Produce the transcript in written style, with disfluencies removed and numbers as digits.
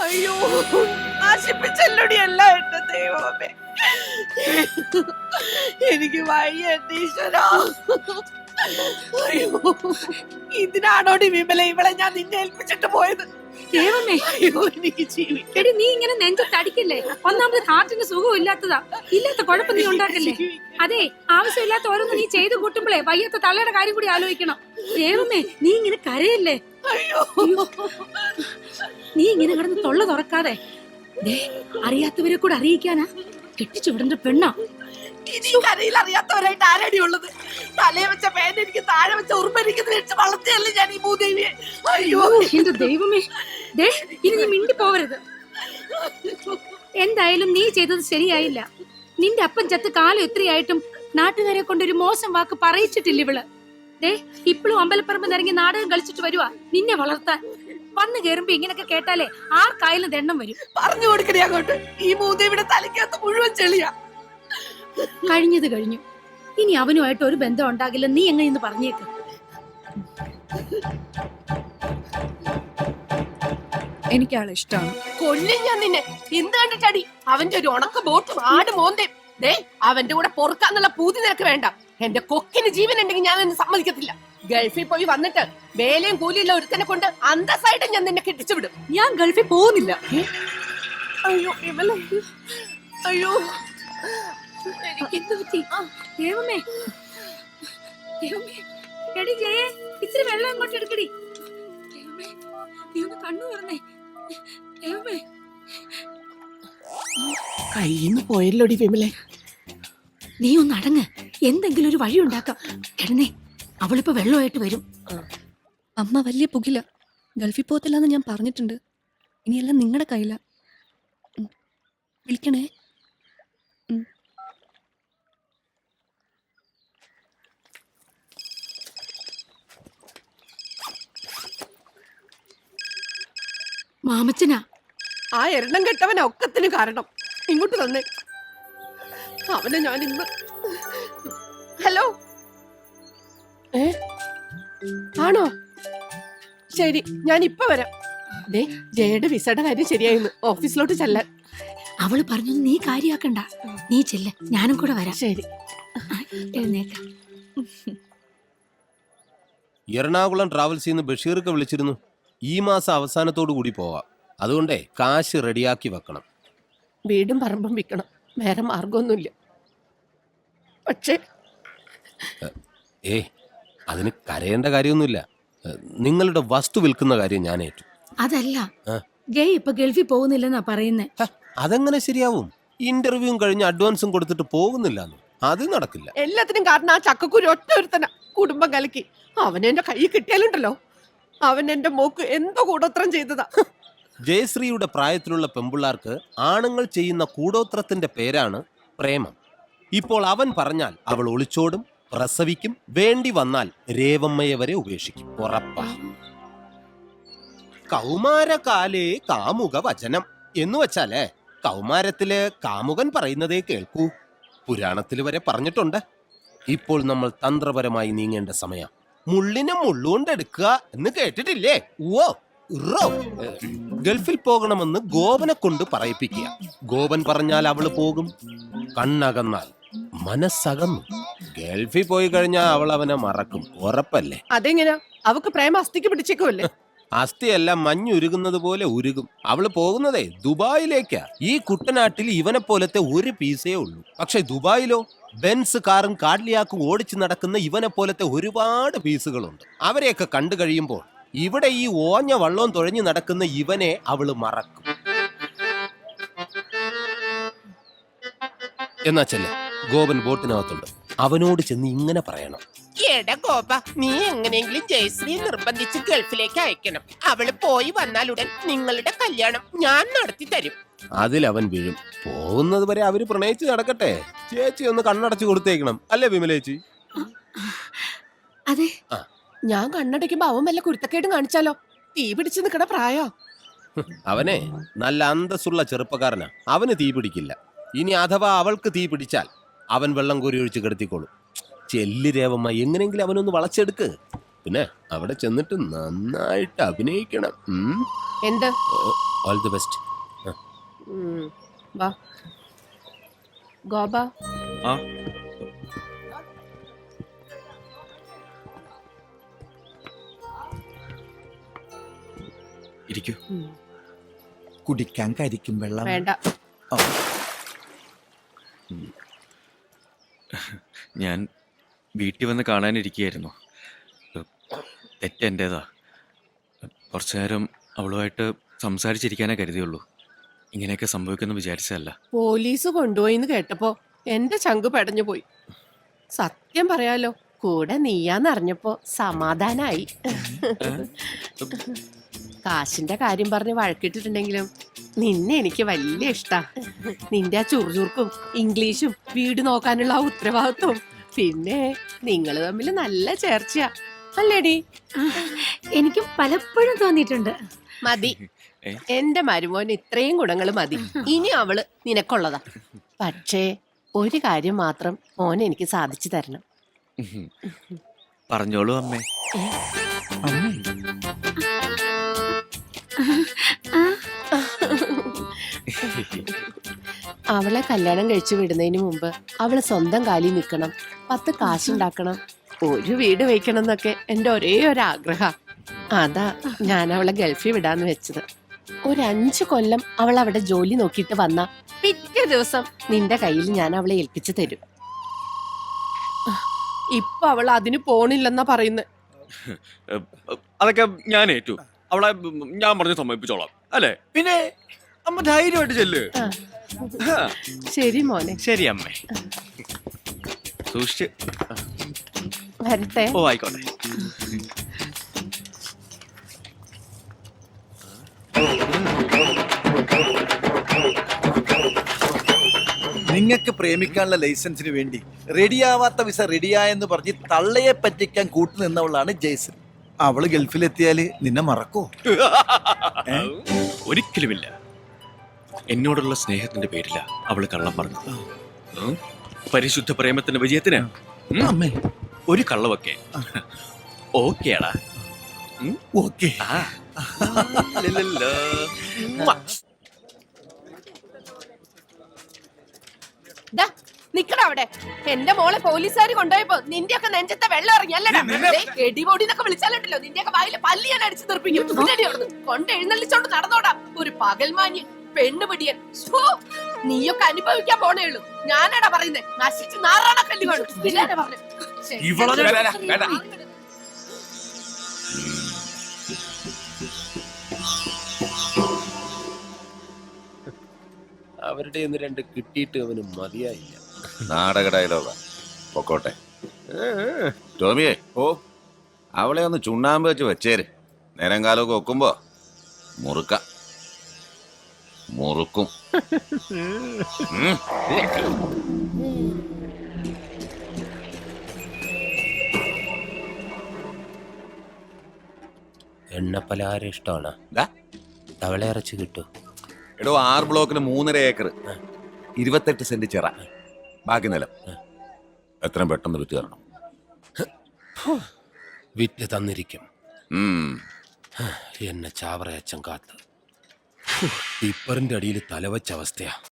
അയ്യോ, നശിപ്പിച്ചല്ലോടി എല്ലാം എന്റെ ദൈവമേ. എനിക്ക് വയ്യ എന്റെ ഈശ്വരാ. അയ്യോ, ഇതിനാണോടി വിമല ഇവളെ ഞാൻ നിന്നെ ഏൽപ്പിച്ചിട്ട് പോയത്? ദൈവമേ, അയ്യോ, എനിക്ക് ജീവിക്കണം. എടി നീ ഇങ്ങനെ നെഞ്ചത്തടിക്കല്ലേ. ഒന്നാമത് ഹാർട്ടിന് സുഖം ഇല്ലാത്തതാ. ഇല്ലാത്ത കുഴപ്പം നീ ഉണ്ടാക്കല്ലേ. അതെ, ആവശ്യമില്ലാത്ത ഓരോന്ന് നീ ചെയ്തു കൂട്ടുമ്പോഴേ വയ്യാത്ത തള്ളയുടെ കാര്യം കൂടി ആലോചിക്കണം. ദൈവമേ, നീ ഇങ്ങനെ കരയല്ലേ. അയ്യോ, നീ ഇങ്ങനെ കിടന്ന് തൊള്ള തുറക്കാതെ. ദേ, അറിയാത്തവരെ കൂടെ അറിയിക്കാനാ കെട്ടിച്ചു വിടേണ്ട പെണ്ണാ. ഇനി കരയിൽ അറിയാത്തവരായിട്ട് ആരടി ഉള്ളത്? തലയെ വെച്ച പേന എനിക്ക് താഴെ വെച്ച ഉറുമ്പരിക്കുന്ന വെച്ച് വളർത്തിയല്ലേ ഞാൻ ഈ ഭൂദേവിയെ. അയ്യോ എന്റെ ദൈവമേ, ദേ ഇനി നീ മിണ്ടി പോവരുത്. എന്തായാലും നീ ചെയ്തത് ശരിയായില്ല. നിന്റെ അപ്പൻ ചത്ത് കാലം എത്രയായിട്ടും നാട്ടുകാരെ കൊണ്ടൊരു മോശം വാക്ക് പറയിച്ചിട്ടില്ല ഇവള്. ദേ ഇപ്പോഴും അമ്പലപ്പറമ്പ് നിറങ്ങി നാടകം കളിച്ചിട്ട് വരുവാ നിന്നെ വളർത്താൻ. വന്ന് കേറുമ്പോ ഇങ്ങനൊക്കെ കേട്ടാലേ ആർക്കായാലും ദണ്ണം വരും. പറഞ്ഞു കൊടുക്കണേ അങ്ങോട്ട്. ഈ ഭൂദേവിയുടെ തലയ്ക്കകത്ത് മുഴുവൻ ചെളിയാ. കഴിഞ്ഞത് കഴിഞ്ഞു. ഇനി അവനുമായിട്ട് ഒരു ബന്ധം ഉണ്ടാകില്ല. നീ എങ്ങനെയെന്ന് പറഞ്ഞേക്ക്. എനിക്ക് ആളെ ഇഷ്ടമാണ്. കൊല്ലും ഞാൻ നിന്നെ. എന്ത് കണ്ടിട്ടടി? അവന്റെ ഒരു ഉണക്ക ബോട്ടും ആട് മോന്തേം. ദേ അവന്റെ കൂടെ പൊറുക്കാന്നുള്ള പൂതി നിനക്ക് വേണ്ട. എന്റെ കൊക്കിന് ജീവൻ ഉണ്ടെങ്കിൽ ഞാൻ നിന്നെ സമ്മതിക്കത്തില്ല. ഗൾഫിൽ പോയി വന്നിട്ട് വേലയും കൂലിയുള്ള ഒരുത്തനെ കൊണ്ട് അന്തസ്സായിട്ട് ഞാൻ നിന്നെ കെട്ടിച്ചു വിടും. ഞാൻ ഗൾഫിൽ പോകുന്നില്ല. അയ്യോ ഇവളെ, അയ്യോ എന്ത് പറ്റി? ദൈവമേ, ദൈവമേ, എടി ജയേ, ഇത്തിരി വെള്ളം അങ്ങോട്ട് എടുക്കടി. ദൈവമേ, നീ ഒന്ന് കണ്ണു തുറന്നേ. ദൈവമേ, കയ്യിന്ന് പോയല്ലോടി വിമലെ. നീ ഒന്ന് അടങ്ങ്. എന്തെങ്കിലും ഒരു വഴി ഉണ്ടാക്കാം. കിടന്നേ, അവളിപ്പോ വെള്ളമായിട്ട് വരും. അമ്മ വലിയ പുകില. ഗൾഫിൽ പോകത്തില്ലെന്ന് ഞാൻ പറഞ്ഞിട്ടുണ്ട്. ഇനിയെല്ലാം നിങ്ങളുടെ കയ്യില. വിളിക്കണേ. മാമച്ചനാ ആ എണ്ണം കെട്ടവൻ ഒക്കത്തിന് കാരണം. ഇങ്ങോട്ട് തന്നെ അവനെ ഞാൻ ഇന്ന്. ഹലോ, ആണോ? ശരി, ഞാൻ ഇപ്പൊ വരാം. ദേ ജയയുടെ വിസയുടെ കാര്യം ശരിയായിരുന്നു. ഓഫീസിലോട്ട് ചെല്ലാൻ. അവള് പറഞ്ഞു നീ കാര്യാക്കണ്ട. നീ ചെല്ല, ഞാനും കൂടെ വരാം. ശരി, എഴുന്നേക്കാം. എറണാകുളം ട്രാവൽസിൽ നിന്ന് ബഷീർക്ക് വിളിച്ചിരുന്നു. ഈ മാസം അവസാനത്തോടു കൂടി പോവാം. അതുകൊണ്ടേ കാശ് റെഡിയാക്കി വെക്കണം. വീടും പറമ്പും വിൽക്കണം. വേറെ മാർഗമൊന്നുമില്ല. പക്ഷേ അതിന് കരയേണ്ട കാര്യമൊന്നുമില്ല. നിങ്ങളുടെ വസ്തു വിൽക്കുന്ന കാര്യം ഞാൻ ഏറ്റു. അതല്ല, ജയ് ഇപ്പൊ ഗൾഫിൽ പോകുന്നില്ലെന്നാ പറയുന്നേ. അതെങ്ങനെ ശരിയാവും? ഇന്റർവ്യൂവും കഴിഞ്ഞ് അഡ്വാൻസും കൊടുത്തിട്ട് പോകുന്നില്ല. അത് നടക്കില്ല. എല്ലാത്തിനും കാരണം ആ ചക്കക്കുരു ഒറ്റ ഒരുത്തന. കുടുംബം കലക്കി അവൻ എന്റെ കൈ കിട്ടിയാലുണ്ടല്ലോ, അവൻ എന്റെ മോക്ക് എന്തോ കൂടോത്രം ചെയ്തതാ. ജയശ്രീയുടെ പ്രായത്തിലുള്ള പെമ്പിള്ളാർക്ക് ആണുങ്ങൾ ചെയ്യുന്ന കൂടോത്രത്തിന്റെ പേരാണ് പ്രേമം. ഇപ്പോൾ അവൻ പറഞ്ഞാൽ അവൾ ഒളിച്ചോടും, പ്രസവിക്കും, വേണ്ടി വന്നാൽ രേവമ്മയെ വരെ ഉപേക്ഷിക്കും. ഉറപ്പാ. കൗമാരകാലേ കാമുക വചനം എന്ന് വെച്ചാലേ കൗമാരത്തില് കാമുകൻ പറയുന്നതേ കേൾക്കൂ. പുരാണത്തിൽ വരെ പറഞ്ഞിട്ടുണ്ട്. ഇപ്പോൾ നമ്മൾ തന്ത്രപരമായി നീങ്ങേണ്ട സമയം. മുള്ളിനെ മുള്ളുകൊണ്ടെടുക്കുക എന്ന് കേട്ടിട്ടില്ലേ? ഓ ഗൾഫിൽ പോകണമെന്ന് ഗോപനെ കൊണ്ട് പറയിപ്പിക്കുക. ഗോപൻ പറഞ്ഞാൽ അവള് പോകും. കണ്ണകന്നാൽ മനസ്സകന്നു. ഗൾഫിൽ പോയി കഴിഞ്ഞാൽ അവൾ അവനെ മറക്കും. ഉറപ്പല്ലേ? അതെങ്ങനെയാ? അവക്ക് പ്രേമ അസ്ഥിക്ക് പിടിച്ചേക്കുമല്ലേ? അസ്ഥിയെല്ലാം മഞ്ഞുരുകുന്നത് പോലെ ഉരുകും. അവള് പോകുന്നതേ ദുബായിലേക്കാ. ഈ കുട്ടനാട്ടിൽ ഇവനെ പോലത്തെ ഒരു പീസേ ഉള്ളൂ. പക്ഷെ ദുബായിലോ ബെൻസ് കാറും കാഡ്ലിയാക്കും ഓടിച്ചു നടക്കുന്ന ഇവനെ പോലത്തെ ഒരുപാട് പീസുകളുണ്ട്. അവരെയൊക്കെ കണ്ടു കഴിയുമ്പോൾ ഇവിടെ ഈ ഓഞ്ഞ വള്ളവും തുഴഞ്ഞു നടക്കുന്ന ഇവനെ അവള് മറക്കും. എന്നാ ചെല്ലേ, ഗോപൻ ബോട്ടിനകത്തുണ്ട്. അവനോട് ചെന്ന് ഇങ്ങനെ പറയണം: എടാ ഗോപ, നീ എങ്ങനെയെങ്കിലും ജയശ്രീ നിർബന്ധിച്ച് ഗൾഫിലേക്ക് അയക്കണം. അവള് പോയി വന്നാലുടൻ നിങ്ങളുടെ കല്യാണം ഞാൻ നടത്തി തരും. അതിലവൻ വീഴും. പോകുന്നത് വരെ അവര് പ്രണയിച്ച് നടക്കട്ടെ. ചേച്ചി ഒന്ന് കണ്ണടച്ചു കൊടുത്തേക്കണം. അല്ലേ വിമലേച്ചി? അതെ, ഞാൻ കണ്ണടയ്ക്കുമ്പോ അവൻ വല്ല കുരുത്തക്കേടും കാണിച്ചാലോ? തീ പിടിച്ച് നിക്കണ പ്രായോ. അവനെ നല്ല അന്തസ്സുള്ള ചെറുപ്പക്കാരനാ. അവന് തീ പിടിക്കില്ല. ഇനി അഥവാ അവൾക്ക് തീ പിടിച്ചാൽ അവൻ വെള്ളം കോരി ഒഴിച്ച് കിടത്തിക്കോളും. ചെല്ലി രേവമ്മ, എങ്ങനെയെങ്കിലും അവനൊന്ന് വളച്ചെടുക്ക്. പിന്നെ അവിടെ ചെന്നിട്ട് നന്നായിട്ട് അഭിനയിക്കണം. എന്ത്? All the best. വാ ഗോപ. ആ ഇരിക്കൂ. കുടിക്കാൻ കരിക്കും വെള്ളം വേണ്ട. ഞാൻ വീട്ടിൽ വന്ന് കാണാനിരിക്കുകയായിരുന്നു. തെറ്റെൻ്റേതാ. കുറച്ചു നേരം അവളുമായിട്ട് സംസാരിച്ചിരിക്കാനേ കരുതിയുള്ളൂ. ഇങ്ങനെയൊക്കെ സംഭവിക്കുമെന്ന് വിചാരിച്ചതല്ല. പോലീസ് കൊണ്ടുപോയിന്ന് കേട്ടപ്പോ എന്റെ ചങ്ക് പെടഞ്ഞു പോയി. സത്യം പറയാലോ, കൂടെ നീയാന്നറിഞ്ഞപ്പോ സമാധാനായി. കാശിന്റെ കാര്യം പറഞ്ഞ് വഴക്കിട്ടിട്ടുണ്ടെങ്കിലും നിന്നെ എനിക്ക് വലിയ ഇഷ്ടാ. നിന്റെ ആ ചുറുചുറുക്കും ഇംഗ്ലീഷും വീട് നോക്കാനുള്ള ആ ഉത്തരവാദിത്വം, പിന്നെ നിങ്ങള് തമ്മിൽ നല്ല ചേർച്ചയാ അല്ലേടി? എനിക്കും പലപ്പോഴും തോന്നിയിട്ടുണ്ട്. മതി, ഏ? എന്റെ മരുമോന് ഇത്രയും ഗുണങ്ങൾ മതി. ഇനി അവള് നിനക്കുള്ളതാ. പക്ഷേ ഒരു കാര്യം മാത്രം മോൻ എനിക്ക് സാധിച്ചു തരണം. പറഞ്ഞോളൂ അമ്മേ. അവളെ കല്യാണം കഴിച്ചു വിടുന്നതിന് മുമ്പ് അവള് സ്വന്തം കാലിൽ നിൽക്കണം, 10 കാശുണ്ടാക്കണം, ഒരു വീട് വെക്കണം എന്നൊക്കെ എന്റെ ഒരേ ഒരു ആഗ്രഹ. അതാ ഞാൻ അവളെ ഗൾഫിൽ വിടാന്ന് വെച്ചത്. ഒരു 5 കൊല്ലം അവൾ അവിടെ ജോലി നോക്കിയിട്ട് വന്ന പിറ്റേ ദിവസം നിന്റെ കയ്യിൽ ഞാൻ അവളെ ഏൽപ്പിച്ചു തരും. ഇപ്പൊ അവൾ അതിന് പോണില്ലെന്നാ പറയുന്നത്. അതൊക്കെ ഞാൻ ഏറ്റു. അവളെ ഞാൻ പറഞ്ഞ് സമ്മതിപ്പിച്ചോളാം അല്ലേ? പിന്നെ അമ്മ ധൈര്യമായിട്ട് ചെല്ല്. ശരി മോനെ. ശരി അമ്മേ. സൂക്ഷിച്ച്. വരട്ടെ. ഓ ആയിക്കോട്ടെ. നിങ്ങൾക്ക് പ്രേമിക്കാനുള്ള ലൈസൻസിന് വേണ്ടി റെഡിയാവാത്ത വിസ റെഡിയായെന്ന് പറഞ്ഞ് തള്ളയെ പറ്റിക്കാൻ കൂട്ടുനിന്നവളാണ് ജയ്സൺ. അവള് ഗൾഫിലെത്തിയാല് നിന്നെ മറക്കോ? ഒരിക്കലുമില്ല. എന്നോടുള്ള സ്നേഹത്തിന്റെ പേരില അവള് കള്ളം പറഞ്ഞു. പരിശുദ്ധ പ്രേമത്തിന്റെ വിജയത്തിന് അമ്മേ ഒരു കള്ളവൊക്കെ ഓക്കേടാ. ഓക്കെ. നിക്കട അവിടെ. എന്റെ മോളെ പോലീസുകാർ കൊണ്ടുപോയപ്പോ നിന്റെയൊക്കെ നെഞ്ചത്തെ വെള്ളം ഇറങ്ങിയല്ലടാ. എടിപൊടി എന്നൊക്കെ വിളിച്ചാലുണ്ടല്ലോ നിന്റെയൊക്കെ വായില് പല്ല് ഞാൻ അടിച്ചു തീർപ്പിക്കും. കൊണ്ട് എഴുന്നള്ളിച്ചോണ്ട് നടന്നോടാ ഒരു പകൽമാന്യൻ പെണ്ണുപിടിയൻ. നീയൊക്കെ അനുഭവിക്കാൻ പോണേ ഉള്ളൂ. ഞാനാടാ പറയുന്നേ, നശിച്ച് നാറാണ കല്ല് കാണും. അവരുടെ 2 കിട്ടിയിട്ട് അവന് മതിയായില്ല. നാടക ഡയലോഗാ. പൊക്കോട്ടെ. ടോമിയെ, ഓ അവളെ ഒന്ന് ചുണ്ണാമ്പ് വെച്ച് വെച്ചേര്. നേരം കാലമൊക്കെ വെക്കുമ്പോ മുറുക്കും. എണ്ണപ്പലഹാരം ഇഷ്ടമാണ്. തവള ഇറച്ചി കിട്ടും. എടോ 6 ബ്ലോക്കിന് 3.5 ഏക്കർ, 28 സെന്റ് ചിറ, ബാക്കി നിലം. എത്രയും പെട്ടെന്ന് വിറ്റ് തരണം. വിറ്റ് തന്നിരിക്കും. ഉം. എന്നെ ചാവറയച്ചൻ കാത്ത് ടിപ്പറിന്റെ അടിയിൽ തലവച്ച അവസ്ഥയാ.